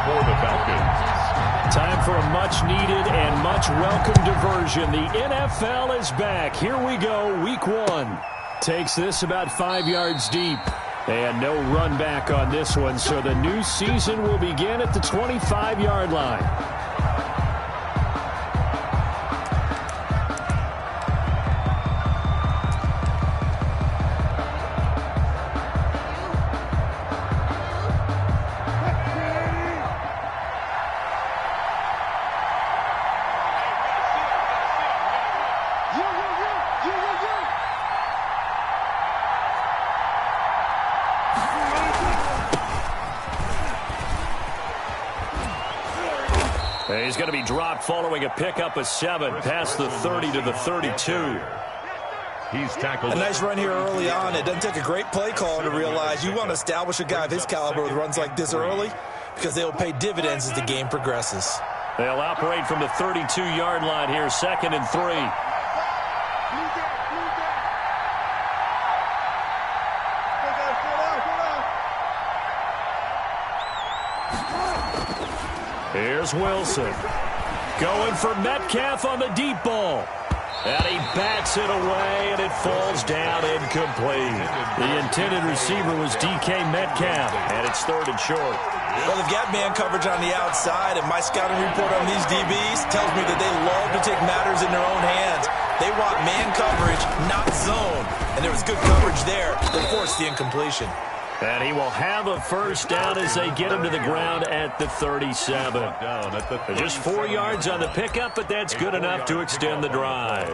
for the Falcons. Time for a much-needed and much-welcome diversion. The NFL is back. Here we go, Week 1. Takes this about 5 yards deep. And no run back on this one, so the new season will begin at the 25-yard line. He's going to be dropped following a pickup of 7 past the 30 to the 32. He's tackled. A nice run here early on. It doesn't take a great play call to realize you want to establish a guy of his caliber with runs like this early because they will pay dividends as the game progresses. They'll operate from the 32-yard line here, 2nd and 3. Here's Wilson. Going for Metcalf on the deep ball. And he bats it away, and it falls down incomplete. The intended receiver was DK Metcalf, and it's 3rd and short. Well, they've got man coverage on the outside, and my scouting report on these DBs tells me that they love to take matters in their own hands. They want man coverage, not zone. And there was good coverage there that forced the incompletion. And he will have a first down as they get him to the ground at the 37. Just 4 yards on the pickup, but that's good enough to extend the drive.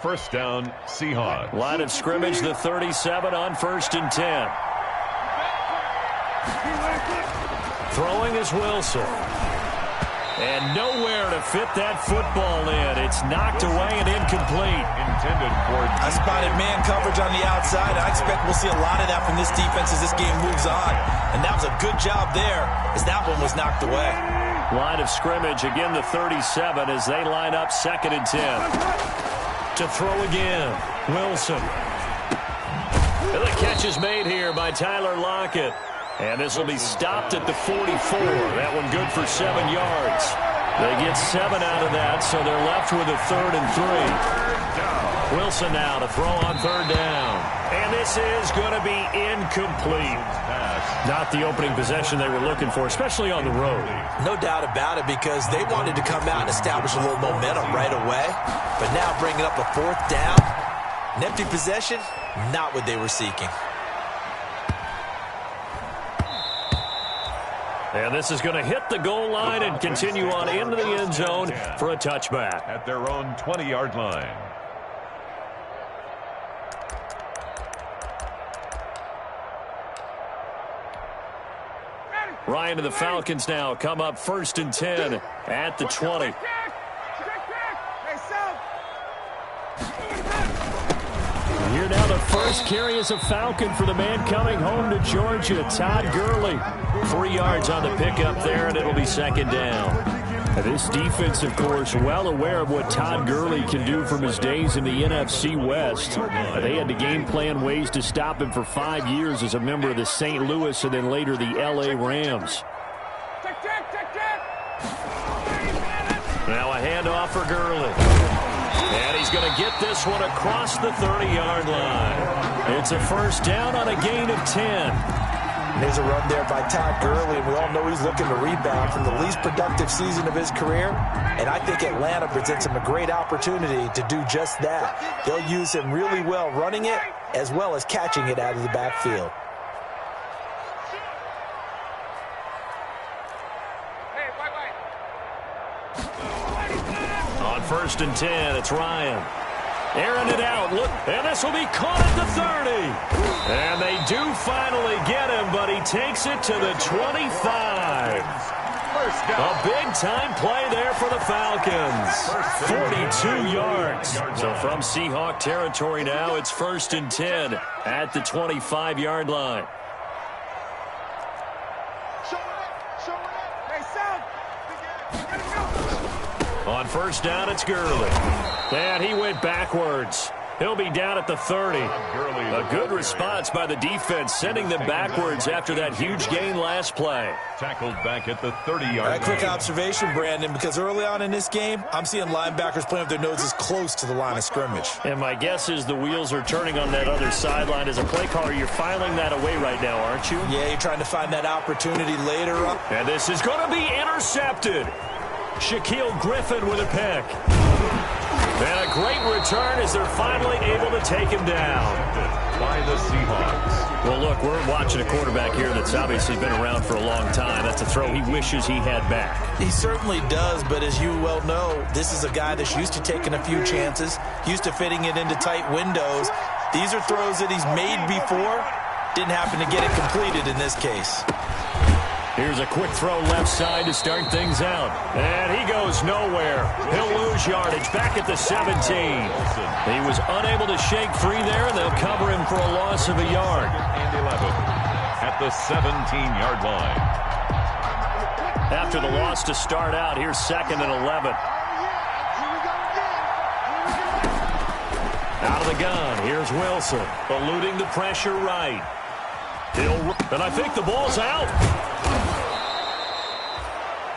First down, Seahawks. Line of scrimmage, the 37 on 1st and 10. Throwing is Wilson. And nowhere to fit that football in. It's knocked away and incomplete. Intended for... I spotted man coverage on the outside. I expect we'll see a lot of that from this defense as this game moves on. And that was a good job there as that one was knocked away. Line of scrimmage, again the 37 as they line up 2nd and 10. To throw again, Wilson. And the catch is made here by Tyler Lockett. And this will be stopped at the 44. That one good for 7 yards. They get 7 out of that, so they're left with a 3rd and 3. Wilson now to throw on 3rd down. And this is going to be incomplete. Not the opening possession they were looking for, especially on the road. No doubt about it, because they wanted to come out and establish a little momentum right away. But now bringing up a 4th down, an empty possession, not what they were seeking. And this is going to hit the goal line and continue on into the end zone for a touchback. At their own 20-yard line. Ryan and the Falcons now come up 1st and 10 at the 20. Here now the first carry is a Falcon for the man coming home to Georgia, Todd Gurley. 3 yards on the pickup there, and it'll be 2nd down. This defense, of course, well aware of what Todd Gurley can do from his days in the NFC West. They had to game plan ways to stop him for 5 years as a member of the St. Louis and then later the L.A. Rams. Now a handoff for Gurley. And he's going to get this one across the 30-yard line. It's a first down on a gain of 10. There's a run there by Todd Gurley, and we all know he's looking to rebound from the least productive season of his career. And I think Atlanta presents him a great opportunity to do just that. They'll use him really well running it as well as catching it out of the backfield. On 1st and 10, it's Ryan. Airing it out, look, and this will be caught at the 30. And they do finally get him, but he takes it to the 25. A big-time play there for the Falcons. 42 yards. So from Seahawk territory now, it's 1st and 10 at the 25-yard line. On 1st down, it's Gurley. And he went backwards. He'll be down at the 30. A good response by the defense, sending them backwards after that huge gain last play. Tackled back at the 30-yard line. Quick observation, Brandon, because early on in this game, I'm seeing linebackers playing with their noses close to the line of scrimmage. And my guess is the wheels are turning on that other sideline. As a play caller, you're filing that away right now, aren't you? Yeah, you're trying to find that opportunity later on. And this is going to be intercepted. Shaquille Griffin with a pick. And a great return as they're finally able to take him down. By the Seahawks. Well, look, we're watching a quarterback here that's obviously been around for a long time. That's a throw he wishes he had back. He certainly does, but as you well know, this is a guy that's used to taking a few chances, used to fitting it into tight windows. These are throws that he's made before. Didn't happen to get it completed in this case. Here's a quick throw left side to start things out. And he goes nowhere. He'll lose yardage back at the 17. He was unable to shake free there, and they'll cover him for a loss of a yard. And 11 at the 17-yard line. After the loss to start out, here's 2nd and 11. Out of the gun, here's Wilson, eluding the pressure right. And I think the ball's out.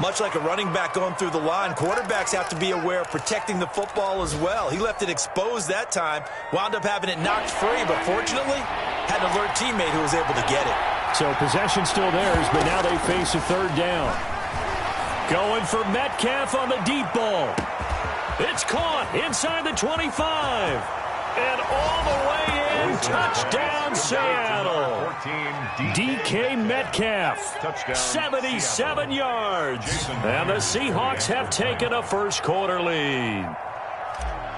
Much like a running back going through the line, quarterbacks have to be aware of protecting the football as well. He left it exposed that time, wound up having it knocked free, but fortunately, had an alert teammate who was able to get it. So possession still theirs, but now they face a 3rd down. Going for Metcalf on the deep ball. It's caught inside the 25. And all the way in, touchdown Seattle. DK Metcalf, 77 yards. And the Seahawks have taken a first-quarter lead.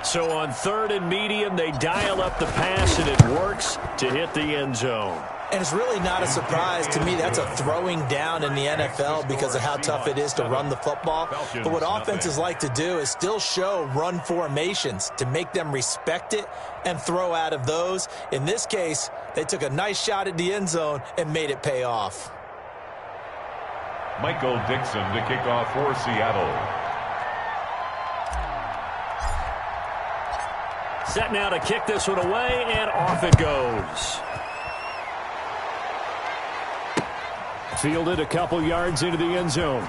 So on 3rd and medium, they dial up the pass, and it works to hit the end zone. And it's really not a surprise to me. That's a throwing down in the NFL because of how tough it is to run the football. But what offenses like to do is still show run formations to make them respect it and throw out of those. In this case, they took a nice shot at the end zone and made it pay off. Michael Dixon to kick off for Seattle. Set now to kick this one away, and off it goes. Fielded a couple yards into the end zone.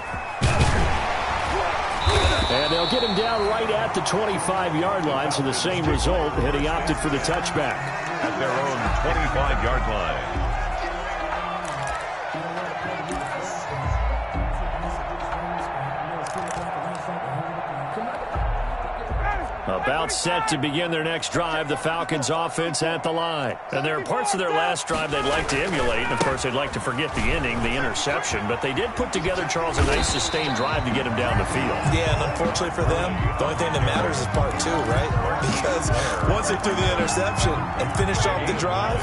And they'll get him down right at the 25-yard line, so the same result, and he opted for the touchback. At their own 25-yard line. About set to begin their next drive, the Falcons offense at the line. And there are parts of their last drive they'd like to emulate. And, of course, they'd like to forget the ending, the interception. But they did put together, Charles, a nice sustained drive to get him down the field. Yeah, and unfortunately for them, the only thing that matters is part 2, right? Because once they threw the interception and finished off the drive,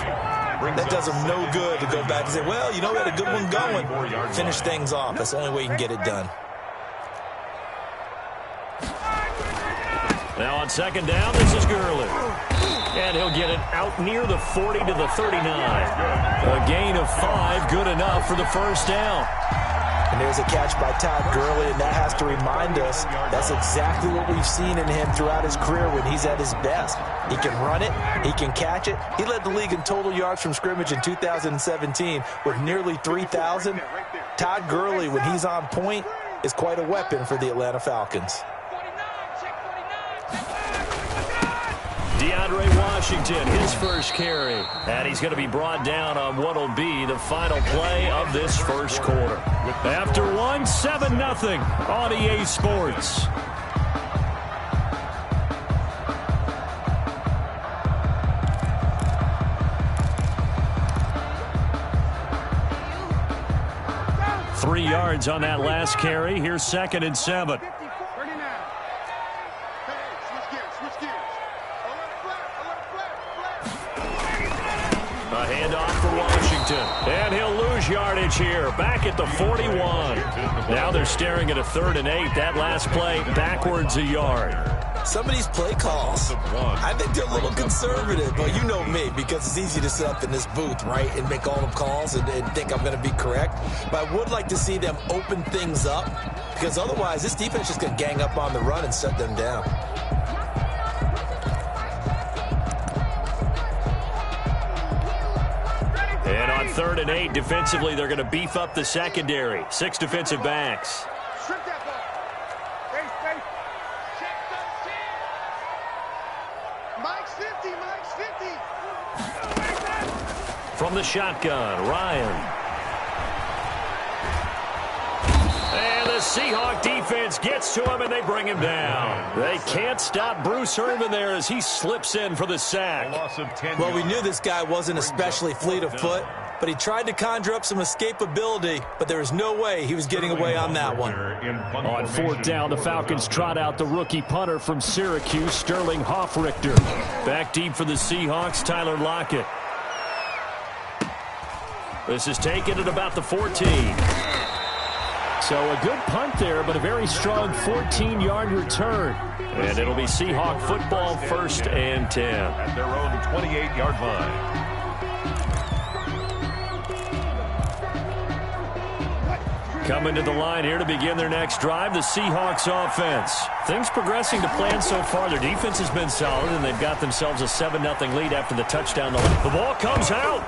that does them no good to go back and say, well, you know, we had a good one going. Finish things off. That's the only way you can get it done. Now on 2nd down, this is Gurley. And he'll get it out near the 40 to the 39. A gain of 5, good enough for the first down. And there's a catch by Todd Gurley, and that has to remind us that's exactly what we've seen in him throughout his career when he's at his best. He can run it. He can catch it. He led the league in total yards from scrimmage in 2017 with nearly 3,000. Todd Gurley, when he's on point, is quite a weapon for the Atlanta Falcons. DeAndre Washington, his first carry. And he's going to be brought down on what will be the final play of this first quarter. After one, 7-0 on EA Sports. Three yards on that last carry. Here's 2nd and 7. A handoff for Washington. And he'll lose yardage here. Back at the 41. Now they're staring at a 3rd and 8. That last play backwards a yard. Some of these play calls, I think they're a little conservative. But you know me, because it's easy to sit up in this booth, right, and make all the calls and think I'm going to be correct. But I would like to see them open things up, because otherwise this defense is going to gang up on the run and shut them down. 3rd and 8. Defensively, they're going to beef up the secondary. 6 defensive backs. From the shotgun, Ryan. And the Seahawk defense gets to him, and they bring him down. They can't stop Bruce Irvin there as he slips in for the sack. Well, we knew this guy wasn't especially fleet of foot, but he tried to conjure up some escapability, but there was no way he was getting away on that one. On 4th down, the Falcons trot out the rookie punter from Syracuse, Sterling Hoffrichter. Back deep for the Seahawks, Tyler Lockett. This is taken at about the 14. So a good punt there, but a very strong 14-yard return. And it'll be Seahawk football, 1st and 10. At their own 28-yard line. Coming to the line here to begin their next drive, the Seahawks offense. Things progressing to plan so far. Their defense has been solid, and they've got themselves a 7-0 lead after the touchdown. The ball comes out.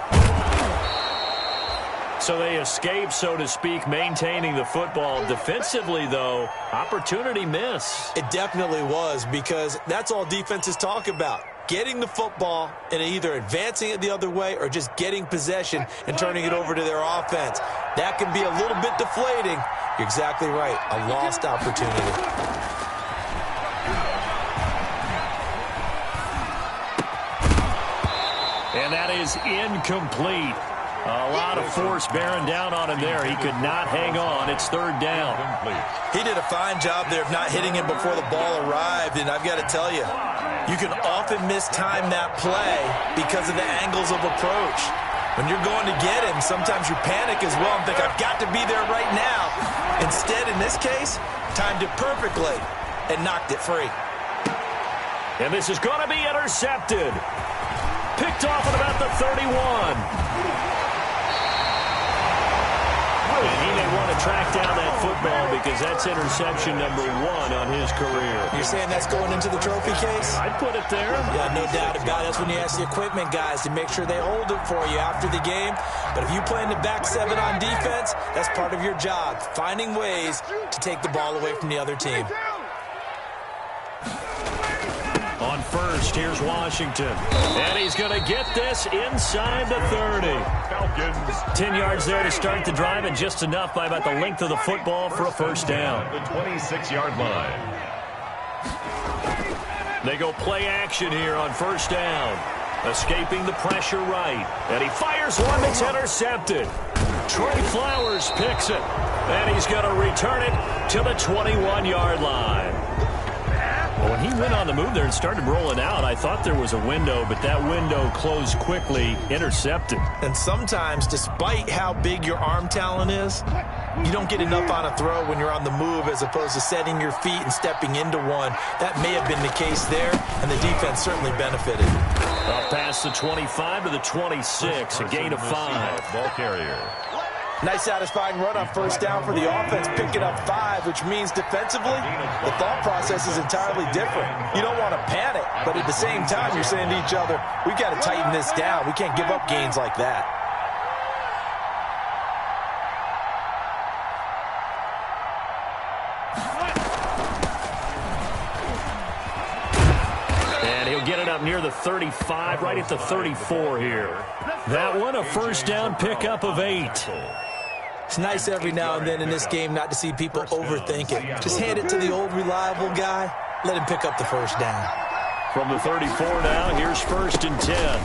So they escape, so to speak, maintaining the football. Defensively, though, opportunity miss. It definitely was, because that's all defenses talk about. Getting the football and either advancing it the other way or just getting possession and turning it over to their offense. That can be a little bit deflating. You're exactly right. A lost opportunity. And that is incomplete. A lot of force bearing down on him there. He could not hang on. It's 3rd down. He did a fine job there of not hitting him before the ball arrived, and I've got to tell you, you can often mistime that play because of the angles of approach. When you're going to get him, sometimes you panic as well and think, I've got to be there right now. Instead, in this case, timed it perfectly and knocked it free. And this is going to be intercepted. Picked off at about the 31. And he may want to track down that football because that's interception number 1 on his career. You're saying that's going into the trophy case? I'd put it there. Yeah, no doubt about it. That's when you ask the equipment guys to make sure they hold it for you after the game. But if you play in the back 7 on defense, that's part of your job, finding ways to take the ball away from the other team. On 1st, here's Washington. And he's going to get this inside the 30. Falcons. 10 yards there to start the drive, and just enough by about the length of the football for a 1st down. The 26-yard line. They go play action here on 1st down. Escaping the pressure right. And he fires one that's intercepted. Trey Flowers picks it. And he's going to return it to the 21-yard line. When he went on the move there and started rolling out, I thought there was a window, but that window closed quickly, intercepted. And sometimes, despite how big your arm talent is, you don't get enough on a throw when you're on the move as opposed to setting your feet and stepping into one. That may have been the case there, and the defense certainly benefited. Up past the 25 to the 26, a gain of 5. Ball carrier. Nice satisfying run on 1st down for the offense, picking up 5, which means defensively, the thought process is entirely different. You don't want to panic, but at the same time, you're saying to each other, we've got to tighten this down. We can't give up gains like that. And he'll get it up near the 35, right at the 34 here. That one, a 1st down pickup of 8. It's nice every now and then in this game not to see people overthink it. Just hand it to the old reliable guy. Let him pick up the 1st down. From the 34 now, here's 1st and 10.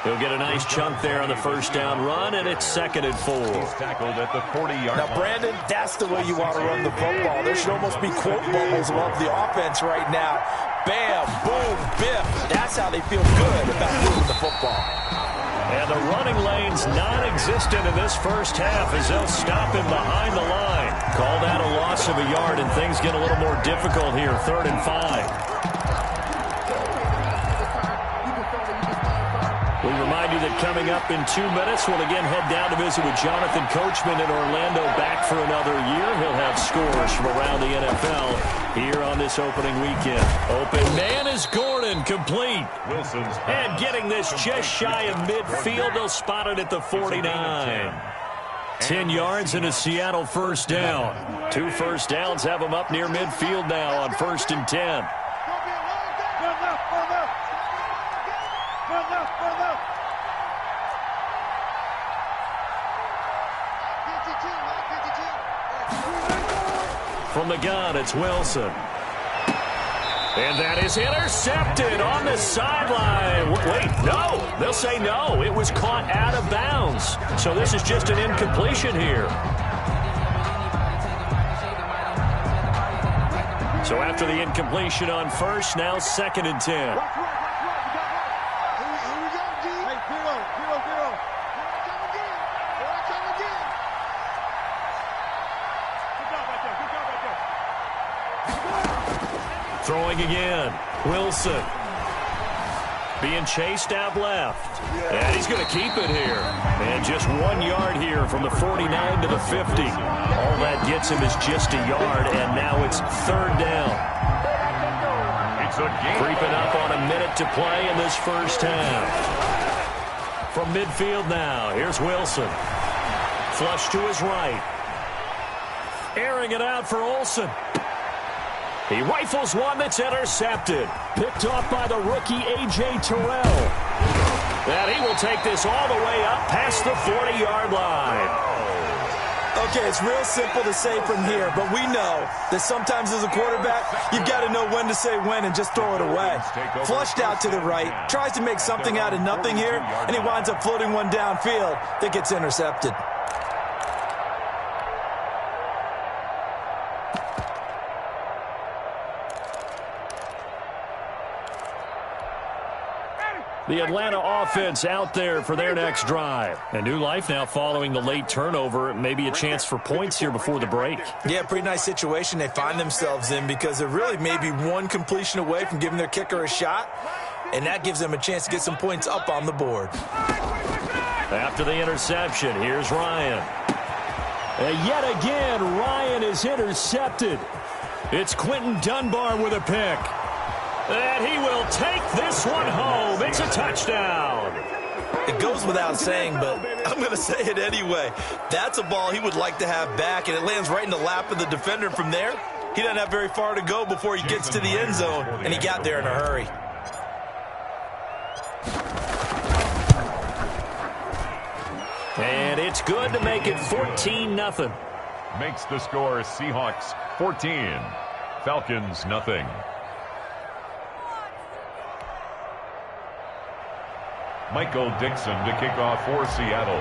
He'll get a nice chunk there on the 1st down run, and it's 2nd and 4. He's tackled at the 40-yard line. Now, Brandon, that's the way you want to run the football. There should almost be quote bubbles above the offense right now. Bam, boom, biff. That's how they feel good about moving the football. And the running lane's non-existent in this 1st half as they'll stop him behind the line. Call that a loss of a yard, and things get a little more difficult here, 3rd and 5. We remind you that coming up in 2 minutes, we'll again head down to visit with Jonathan Coachman in Orlando, back for another year. He'll have scores from around the NFL here on this opening weekend. Open man is Gordon, complete. Wilson's And getting this just shy of midfield, they'll spot it at the 49. 10 yards and a Seattle first down. 2 first downs have them up near midfield now on 1st and 10. From the gun, it's Wilson. And that is intercepted on the sideline. Wait, no. They'll say no. It was caught out of bounds. So this is just an incompletion here. So after the incompletion on first, now 2nd and 10. Throwing again. Wilson. Being chased out left. And he's going to keep it here. And just 1 yard here from the 49 to the 50. All that gets him is just a yard, and now it's 3rd down. Creeping up on a minute to play in this first half. From midfield now, here's Wilson. Flush to his right. Airing it out for Olsen. He rifles one that's intercepted. Picked off by the rookie A.J. Terrell. And he will take this all the way up past the 40-yard line. Okay, it's real simple to say from here, but we know that sometimes as a quarterback, you've got to know when to say when and just throw it away. Flushed out to the right, tries to make something out of nothing here, and he winds up floating one downfield that gets intercepted. The Atlanta offense out there for their next drive. A new life now following the late turnover. Maybe a chance for points here before the break. Yeah, pretty nice situation they find themselves in because they're really maybe one completion away from giving their kicker a shot, and that gives them a chance to get some points up on the board. After the interception, here's Ryan. And yet again, Ryan is intercepted. It's Quentin Dunbar with a pick. And he will take this one home. It's a touchdown. It goes without saying, but I'm going to say it anyway. That's a ball he would like to have back, and it lands right in the lap of the defender from there. He doesn't have very far to go before he gets to the end zone, and he got there in a hurry. And it's good to make it 14-0. Makes the score Seahawks 14, Falcons nothing. Michael Dixon to kick off for Seattle.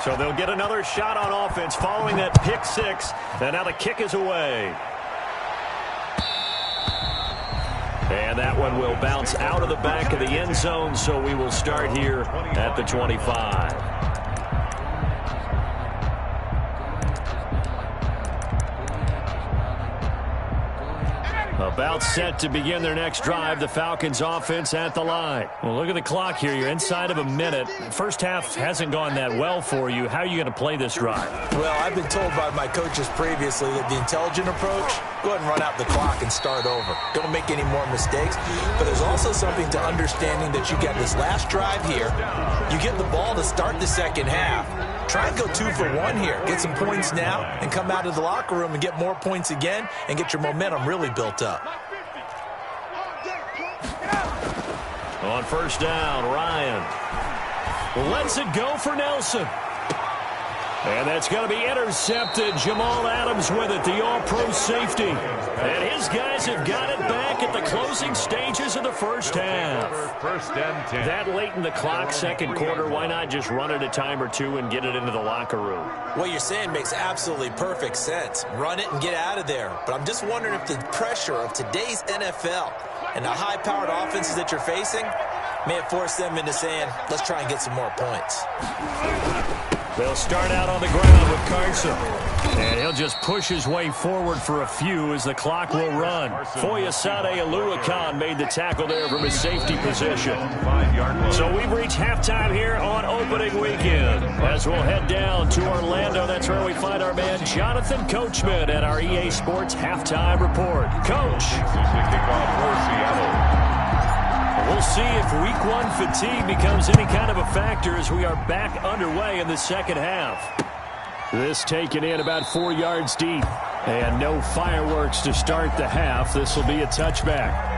So they'll get another shot on offense following that pick six. And now the kick is away. And that one will bounce out of the back of the end zone, so we will start here at the 25. About set to begin their next drive, the Falcons offense at the line. Well, look at the clock here. You're inside of a minute. First half hasn't gone that well for you. How are you going to play this drive? Well, I've been told by my coaches previously that the intelligent approach, go ahead and run out the clock and start over. Don't make any more mistakes. But there's also something to understanding that you get this last drive here. You get the ball to start the second half. Try and go 2 for 1 here. Get some points now and come out of the locker room and get more points again and get your momentum really built up. On first down, Ryan lets it go for Nelson. And that's going to be intercepted. Jamal Adams with it, the all-pro safety. And his guys have got it back at the closing stages of the first half. First and 10. That late in the clock, second quarter, why not just run it a time or two and get it into the locker room? What you're saying makes absolutely perfect sense. Run it and get out of there. But I'm just wondering if the pressure of today's NFL and the high-powered offenses that you're facing May have forced them into saying, let's try and get some more points. They'll start out on the ground with Carson. And he'll just push his way forward for a few as the clock will run. Foyesade Oluwakan made the tackle there from his safety position. So we've reached halftime here on opening weekend. As we'll head down to Orlando, that's where we find our man Jonathan Coachman at our EA Sports Halftime Report. Coach. We'll see if Week 1 fatigue becomes any kind of a factor as we are back underway in the second half. This taken in about 4 yards deep. And no fireworks to start the half. This will be a touchback.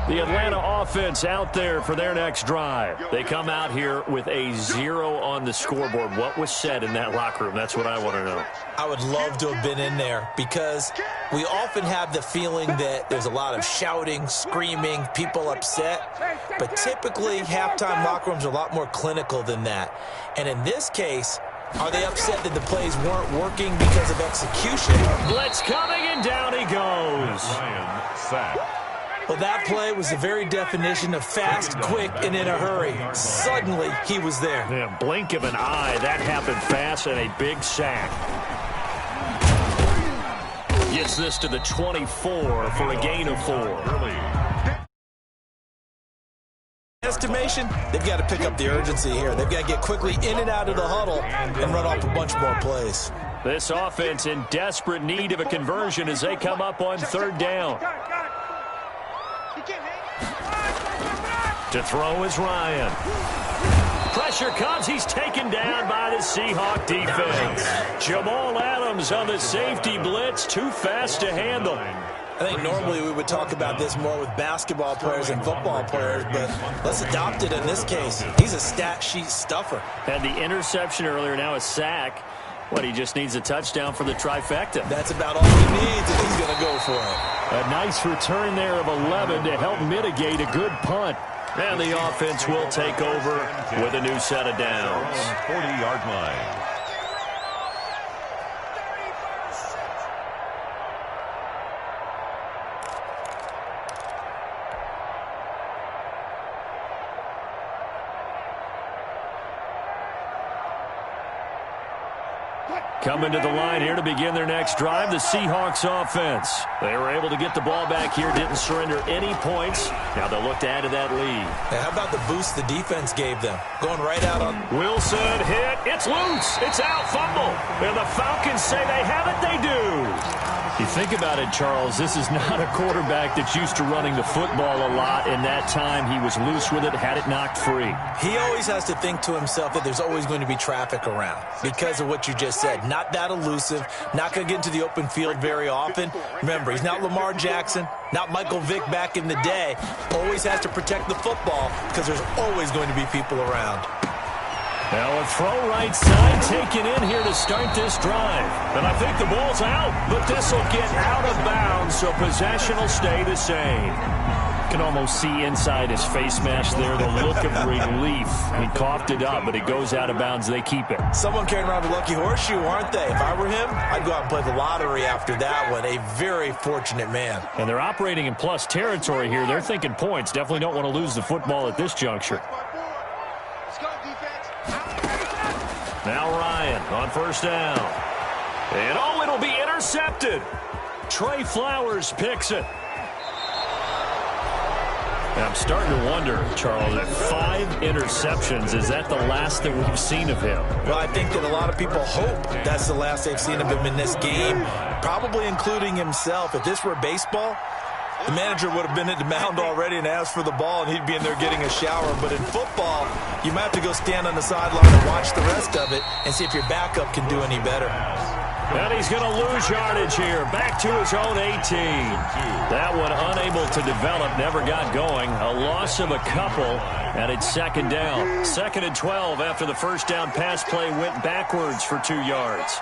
The Atlanta offense out there for their next drive. They come out here with a 0 on the scoreboard. What was said in that locker room? That's what I want to know. I would love to have been in there because we often have the feeling that there's a lot of shouting, screaming, people upset. But typically, halftime locker rooms are a lot more clinical than that. And in this case, are they upset that the plays weren't working because of execution? Blitz coming, and down he goes. Ryan sack. Well, that play was the very definition of fast, quick, and in a hurry. Suddenly, he was there. Yeah, blink of an eye. That happened fast, and a big sack. Gets this to the 24 for a gain of 4. Estimation, they've got to pick up the urgency here. They've got to get quickly in and out of the huddle and run off a bunch more plays. This offense in desperate need of a conversion as they come up on third down. To throw is Ryan. Pressure comes. He's taken down by the Seahawk defense. Jamal Adams on the safety blitz. Too fast to handle. I think normally we would talk about this more with basketball players and football players, but let's adopt it in this case. He's a stat sheet stuffer. Had the interception earlier, now a sack. He just needs a touchdown for the trifecta. That's about all he needs, and he's going to go for it. A nice return there of 11 to help mitigate a good punt. And the offense will take over with a new set of downs. 40-yard line. Coming to the line here to begin their next drive, the Seahawks offense. They were able to get the ball back here, didn't surrender any points. Now they'll look to add to that lead. Hey, how about the boost the defense gave them? Going right out on... Wilson hit. It's loose. It's out. Fumble. And the Falcons say they have it. They do. You think about it, Charles, this is not a quarterback that's used to running the football a lot. In that time, he was loose with it, had it knocked free. He always has to think to himself that there's always going to be traffic around because of what you just said. Not that elusive, not going to get into the open field very often. Remember, he's not Lamar Jackson, not Michael Vick back in the day. Always has to protect the football because there's always going to be people around. Now a throw right side taken in here to start this drive. And I think the ball's out, but this will get out of bounds, so possession will stay the same. You can almost see inside his face mask there the look of relief. He coughed it up, but it goes out of bounds. They keep it. Someone carrying around a lucky horseshoe, aren't they? If I were him, I'd go out and play the lottery after that one. A very fortunate man. And they're operating in plus territory here. They're thinking points. Definitely don't want to lose the football at this juncture. Now Ryan on first down. And it'll be intercepted. Trey Flowers picks it. I'm starting to wonder, Charles, at 5 interceptions, is that the last that we've seen of him? Well, I think that a lot of people hope that's the last they've seen of him in this game, probably including himself. If this were baseball, the manager would have been at the mound already and asked for the ball, and he'd be in there getting a shower. But in football, you might have to go stand on the sideline and watch the rest of it and see if your backup can do any better. And he's going to lose yardage here. Back to his own 18. That one unable to develop, never got going. A loss of a couple, and it's second down. 2nd and 12 after the first down pass play went backwards for 2 yards.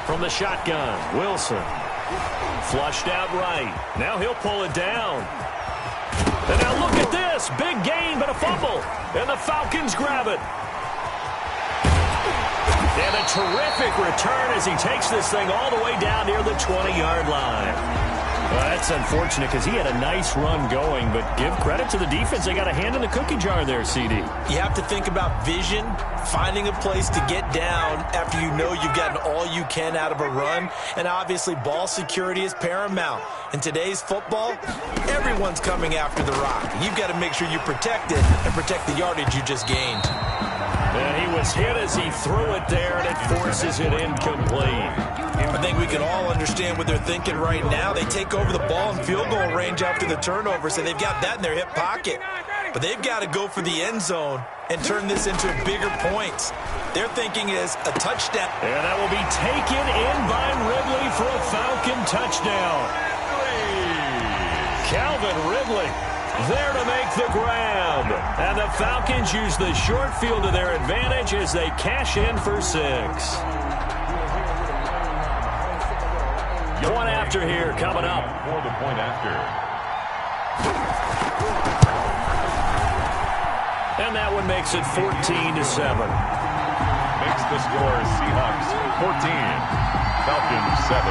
From the shotgun, Wilson. Flushed out right. Now he'll pull it down. And now look at this. Big gain, but a fumble. And the Falcons grab it. And a terrific return as he takes this thing all the way down near the 20-yard line. Well, that's unfortunate because he had a nice run going, but give credit to the defense. They got a hand in the cookie jar there, CD. You have to think about vision, finding a place to get down after you know you've gotten all you can out of a run, and obviously ball security is paramount. In today's football, everyone's coming after the rock. You've got to make sure you protect it and protect the yardage you just gained. And he was hit as he threw it there, and it forces it incomplete. I think we can all understand what they're thinking right now. They take over the ball in field goal range after the turnover, so they've got that in their hip pocket. But they've got to go for the end zone and turn this into bigger points. Their thinking is a touchdown. And that will be taken in by Ridley for a Falcon touchdown. Calvin Ridley there to make the grab. And the Falcons use the short field to their advantage as they cash in for 6. Point after here coming up. For the point after. And that one makes it 14-7. Makes the score Seahawks 14, Falcons 7.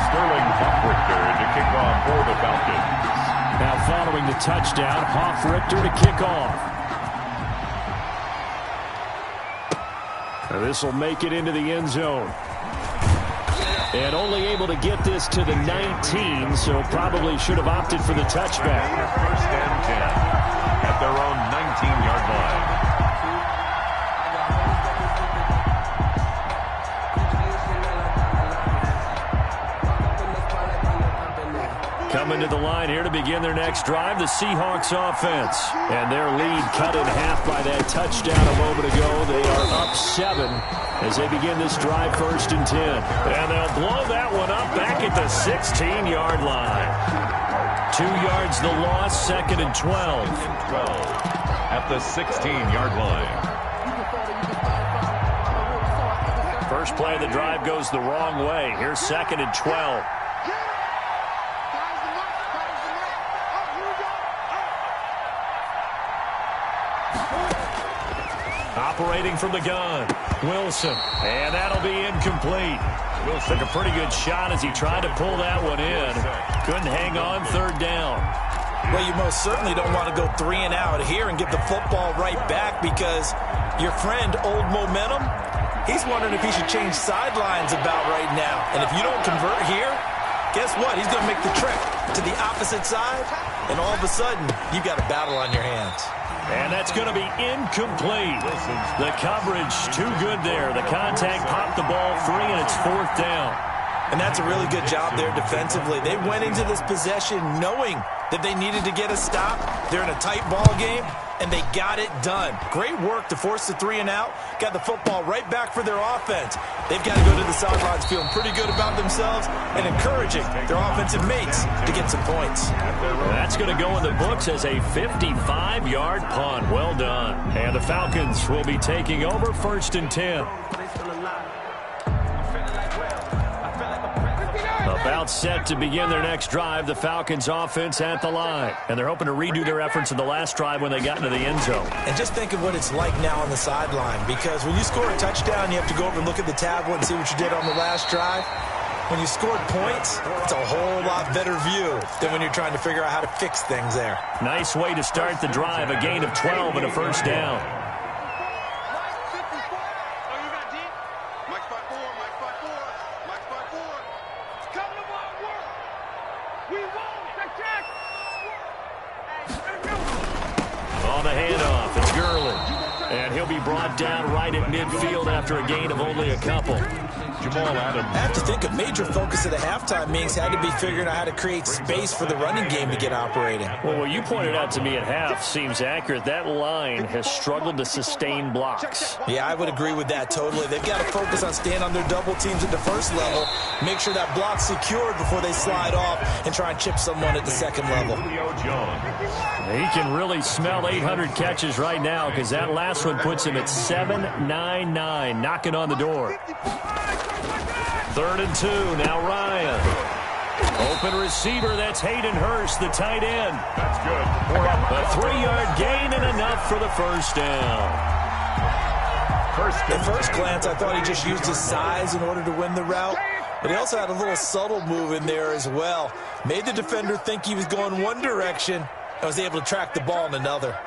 Sterling Hoffrichter to kick off for the Falcons. Now following the touchdown, Hoffrichter to kick off. This will make it into the end zone. And only able to get this to the 19, so probably should have opted for the touchback. First and 10 at their own 19-yard line. Coming to the line here to begin their next drive, the Seahawks offense. And their lead cut in half by that touchdown a moment ago. They are up 7 as they begin this drive, 1st and 10. And they'll blow that one up back at the 16-yard line. 2 yards the loss, 2nd and 12. At the 16-yard line. First play of the drive goes the wrong way. Here's 2nd and 12. Operating from the gun, Wilson, and that'll be incomplete. Wilson took a pretty good shot as he tried to pull that one in. Couldn't hang on, 3rd down. Well, you most certainly don't want to go 3 and out here and get the football right back because your friend, Old Momentum, he's wondering if he should change sidelines about right now. And if you don't convert here, guess what? He's going to make the trek to the opposite side, and all of a sudden, you've got a battle on your hands. And that's going to be incomplete. The coverage too good there. The contact popped the ball free, and it's 4th down. And that's a really good job there defensively. They went into this possession knowing that they needed to get a stop. They're in a tight ball game, and they got it done. Great work to force the 3 and out. Got the football right back for their offense. They've got to go to the sidelines feeling pretty good about themselves and encouraging their offensive mates to get some points. That's going to go in the books as a 55-yard punt. Well done. And the Falcons will be taking over, 1st and 10. About set to begin their next drive, the Falcons offense at the line. And they're hoping to redo their efforts in the last drive when they got into the end zone. And just think of what it's like now on the sideline, because when you score a touchdown, you have to go over and look at the tablet and see what you did on the last drive. When you scored points, it's a whole lot better view than when you're trying to figure out how to fix things there. Nice way to start the drive, a gain of 12 and a 1st down. On the handoff, it's Gurley. And he'll be brought down right at midfield after a gain of only a couple. Jamal Adams. I have to think a major focus of the halftime meetings had to be figuring out how to create space for the running game to get operating. Well, what you pointed out to me at half seems accurate. That line has struggled to sustain blocks. Yeah, I would agree with that totally. They've got to focus on staying on their double teams at the first level, make sure that block's secured before they slide off and try and chip someone at the second level. He can really smell 800 catches right now because that last one puts him at 799, knocking on the door. 3rd and 2, now Ryan. Open receiver, that's Hayden Hurst, the tight end. That's good. A 3-yard gain and enough for the first down. At first glance, I thought he just used his size in order to win the route, but he also had a little subtle move in there as well. Made the defender think he was going one direction and was able to track the ball in another.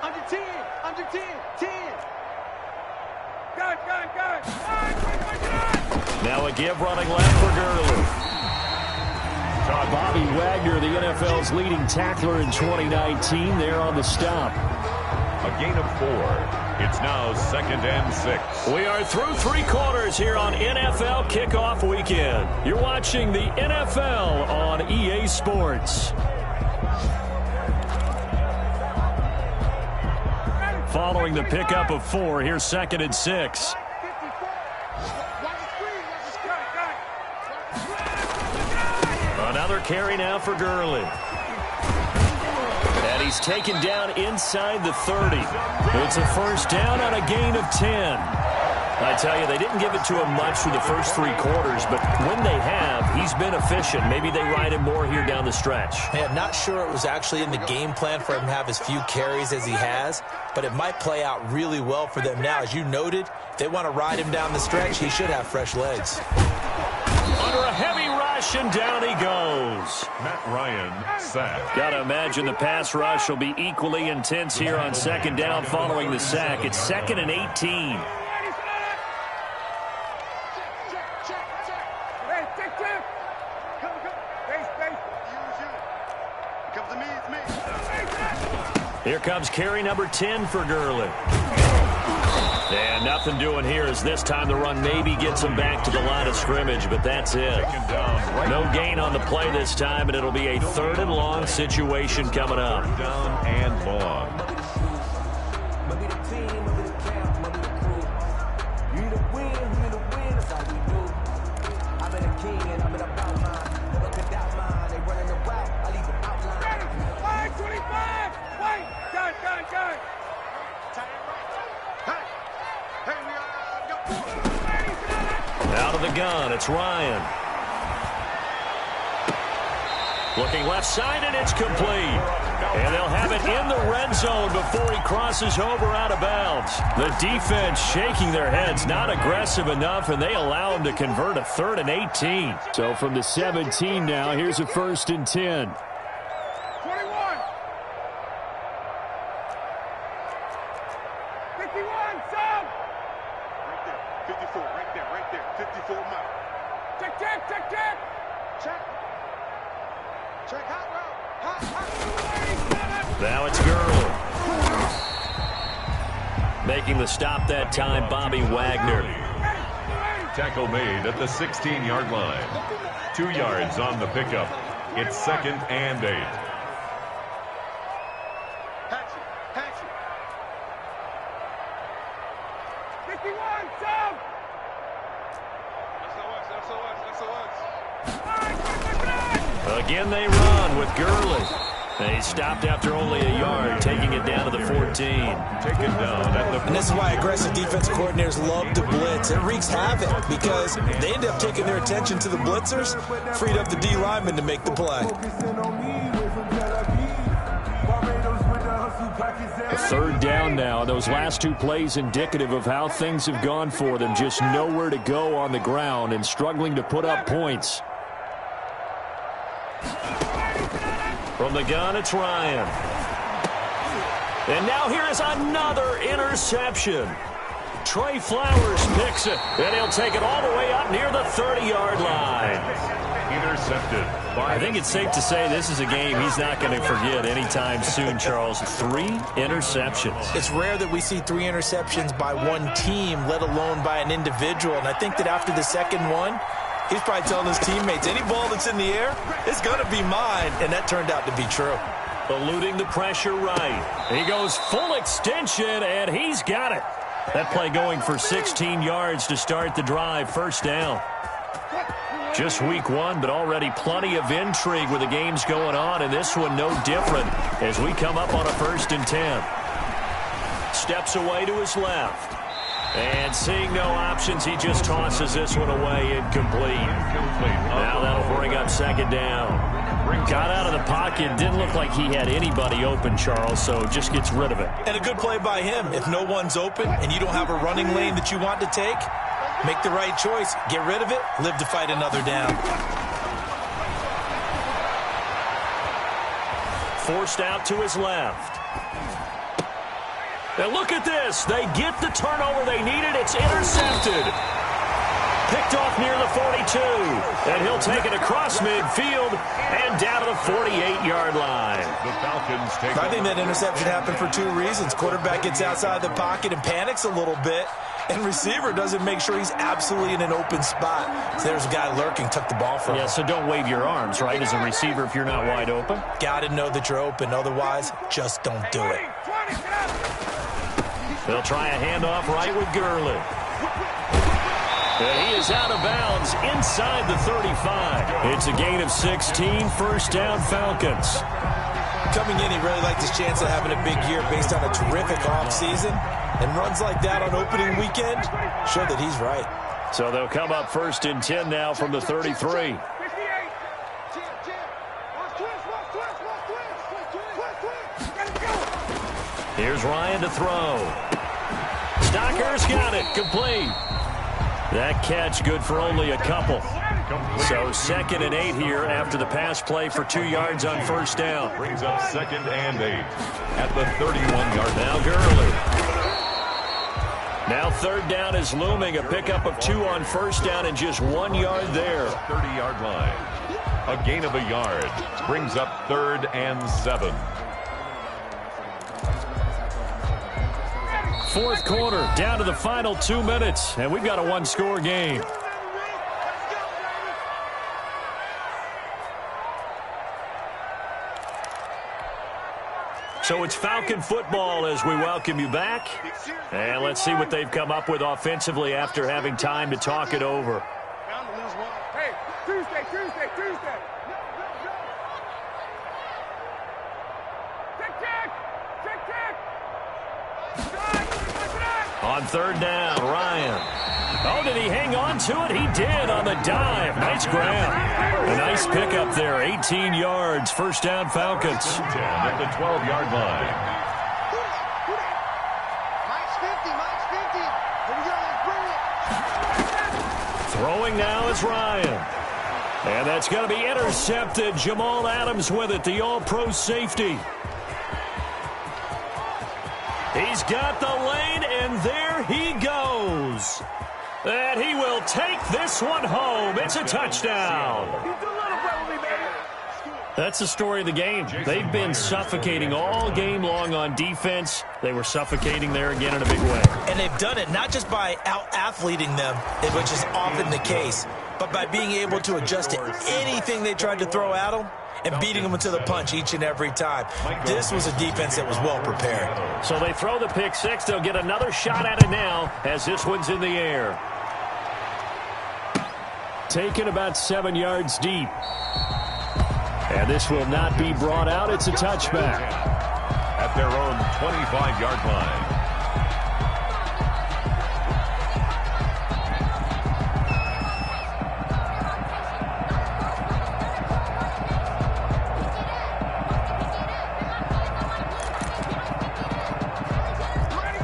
Under 10, under 10, 10. Go. Now a give running left for Gurley. Bobby Wagner, the NFL's leading tackler in 2019, there on the stop. A gain of 4. It's now 2nd and 6. We are through 3 quarters here on NFL Kickoff Weekend. You're watching the NFL on EA Sports. Following the pickup of 4, here's 2nd and 6. Another carry now for Gurley. And he's taken down inside the 30. It's a first down on a gain of 10. I tell you, they didn't give it to him much through the first 3 quarters, but when they have, he's been efficient. Maybe they ride him more here down the stretch. Hey, I'm not sure it was actually in the game plan for him to have as few carries as he has, but it might play out really well for them now. As you noted, if they want to ride him down the stretch, he should have fresh legs. Under a heavy rush, and down he goes. Matt Ryan sacked. Got to imagine the pass rush will be equally intense here on 2nd down following the sack. It's 2nd and 18. Here comes carry number 10 for Gurley. And nothing doing here as this time the run maybe gets him back to the line of scrimmage, but that's it. No gain on the play this time, and it'll be a 3rd and long situation coming up. Down and long. Out of the gun, it's Ryan. Looking left side, and it's complete. And they'll have it in the red zone before he crosses over out of bounds. The defense shaking their heads, not aggressive enough, and they allow him to convert a 3rd and 18. So from the 17 now, here's a 1st and 10. 21. 51, Sam. Right there. 54, right there. 54 mile. Check, hot route. Hot. Now it's Gurley. Making the stop that time, Bobby Wagner. Tackle made at the 16-yard line. 2 yards on the pickup. It's 2nd and 8. Hatchet. 51, Sam. SOS. Again they run with Gurley. They stopped after only a yard, taking it down to the 14. Taken down at the 14. And this is why aggressive defensive coordinators love to blitz. It wreaks havoc because they end up taking their attention to the blitzers, freed up the D lineman to make the play. 3rd down now. Those last 2 plays indicative of how things have gone for them. Just nowhere to go on the ground and struggling to put up points. From the gun, it's Ryan. And now here is another interception. Trey Flowers picks it, and he'll take it all the way up near the 30-yard line. Intercepted. I think it's safe to say this is a game he's not going to forget anytime soon, Charles. 3 interceptions. It's rare that we see 3 interceptions by one team, let alone by an individual. And I think that after the second one, he's probably telling his teammates, any ball that's in the air, it's going to be mine. And that turned out to be true. Eluding the pressure right. He goes full extension, and he's got it. That play going for 16 yards to start the drive. First down. Just week 1, but already plenty of intrigue with the games going on, and this one no different as we come up on a 1st and 10. Steps away to his left. And seeing no options, he just tosses this one away incomplete. Now that'll bring up 2nd down. Got out of the pocket. Didn't look like he had anybody open, Charles, so just gets rid of it. And a good play by him. If no one's open and you don't have a running lane that you want to take, make the right choice. Get rid of it. Live to fight another down. Forced out to his left. Now look at this. They get the turnover they needed. It's intercepted. Picked off near the 42. And he'll take it across midfield and down to the 48-yard line. The Falcons take I think that interception happened for 2 reasons. Quarterback gets outside the pocket and panics a little bit. And receiver doesn't make sure he's absolutely in an open spot. So there's a guy lurking, took the ball from him. Yeah, so don't wave your arms, right, as a receiver if you're not wide open. Got to know that you're open. Otherwise, just don't do it. They'll try a handoff right with Gurley. And he is out of bounds inside the 35. It's a gain of 16, first down Falcons. Coming in, he really liked his chance of having a big year based on a terrific offseason. And runs like that on opening weekend show that he's right. So they'll come up 1st and 10 now from the 33. Here's Ryan to throw. Stocker's got it. Complete. That catch good for only a couple. So 2nd and 8 here after the pass play for 2 yards on first down. Brings up 2nd and 8 at the 31-yard line. Now Gurley. Now 3rd down is looming. A pickup of 2 on first down and just 1 yard there. 30-yard line. A gain of a yard. Brings up 3rd and 7. 4th quarter, down to the final 2 minutes, and we've got a 1-score game. So it's Falcon football as we welcome you back. And let's see what they've come up with offensively after having time to talk it over. Hey, Tuesday. On 3rd down, Ryan. Oh, did he hang on to it? He did on the dive. Nice grab. A nice pickup there. 18 yards. First down, Falcons. 10 at the 12-yard line. Throwing now is Ryan. And that's going to be intercepted. Jamal Adams with it, the all-pro safety. He's got the lane, and there he goes. And he will take this one home. It's a touchdown. That's the story of the game. They've been suffocating all game long on defense. They were suffocating there again in a big way. And they've done it not just by out-athleting them, which is often the case, but by being able to adjust to anything they tried to throw at them and beating them to the punch each and every time. This was a defense that was well prepared. So they throw the pick six. They'll get another shot at it now as this one's in the air. Taken about 7 yards deep. And this will not be brought out. It's a touchback. At their own 25-yard line.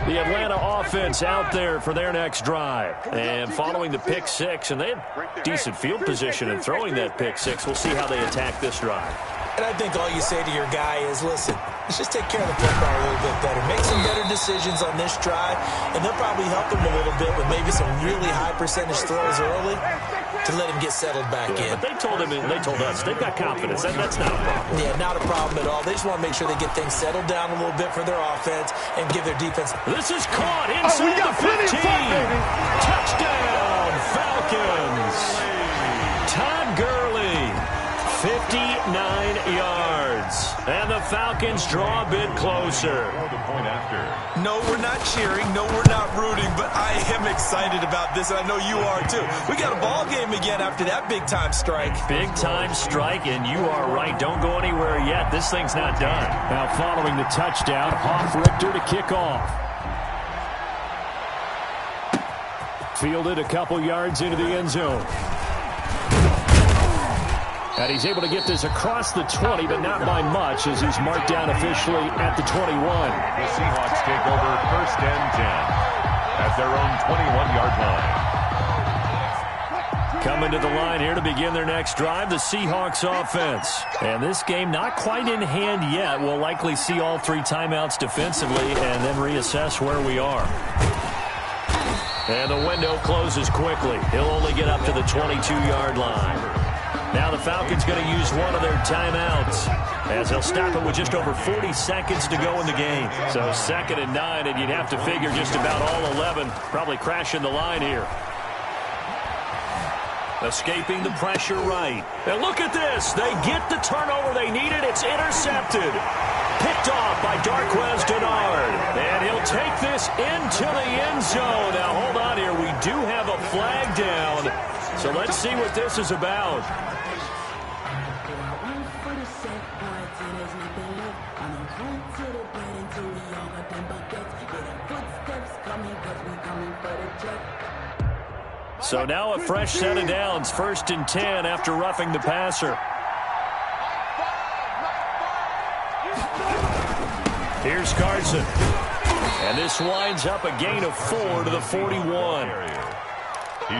The Atlanta offense out there for their next drive. And following the pick six, and they had decent field position in throwing that pick six. We'll see how they attack this drive. And I think all you say to your guy is, listen, let's just take care of the football a little bit better. Make some better decisions on this drive, and they'll probably help him a little bit with maybe some really high percentage throws early to let him get settled back in. But they told us, they've got confidence. That's not a problem. Yeah, not a problem at all. They just want to make sure they get things settled down a little bit for their offense and give their defense. This is caught inside the 15. Touchdown, Falcons. Todd Gurley, 59 yards. And the Falcons draw a bit closer. The point after. No, we're not cheering. No, we're not rooting. But I am excited about this, and I know you are too. We got a ball game again after that big-time strike. Big-time strike, and you are right. Don't go anywhere yet. This thing's not done. Now following the touchdown, Hoff-Richter to kick off. Fielded a couple yards into the end zone. And he's able to get this across the 20, but not by much, as he's marked down officially at the 21. The Seahawks take over 1st and 10 at their own 21-yard line. Coming to the line here to begin their next drive, the Seahawks offense. And this game not quite in hand yet. We'll likely see all 3 timeouts defensively and then reassess where we are. And the window closes quickly. He'll only get up to the 22-yard line. Now the Falcons going to use one of their timeouts as they'll stop it with just over 40 seconds to go in the game. So 2nd and 9, and you'd have to figure just about all 11 probably crashing the line here. Escaping the pressure right. And look at this. They get the turnover they needed. It's intercepted. Picked off by Darquez Dennard. And he'll take this into the end zone. Now hold on here. We do have a flag down. So let's see what this is about. So now a fresh set of downs, 1st and 10 after roughing the passer. Here's Carson. And this winds up a gain of 4 to the 41.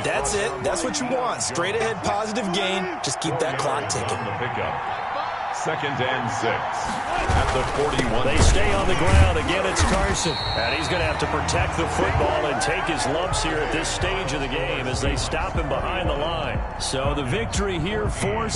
That's it. That's what you want. Straight ahead positive gain. Just keep that clock ticking. The pickup. 2nd and 6 at the 41. They stay on the ground. Again, it's Carson. And he's going to have to protect the football and take his lumps here at this stage of the game as they stop him behind the line. So the victory here for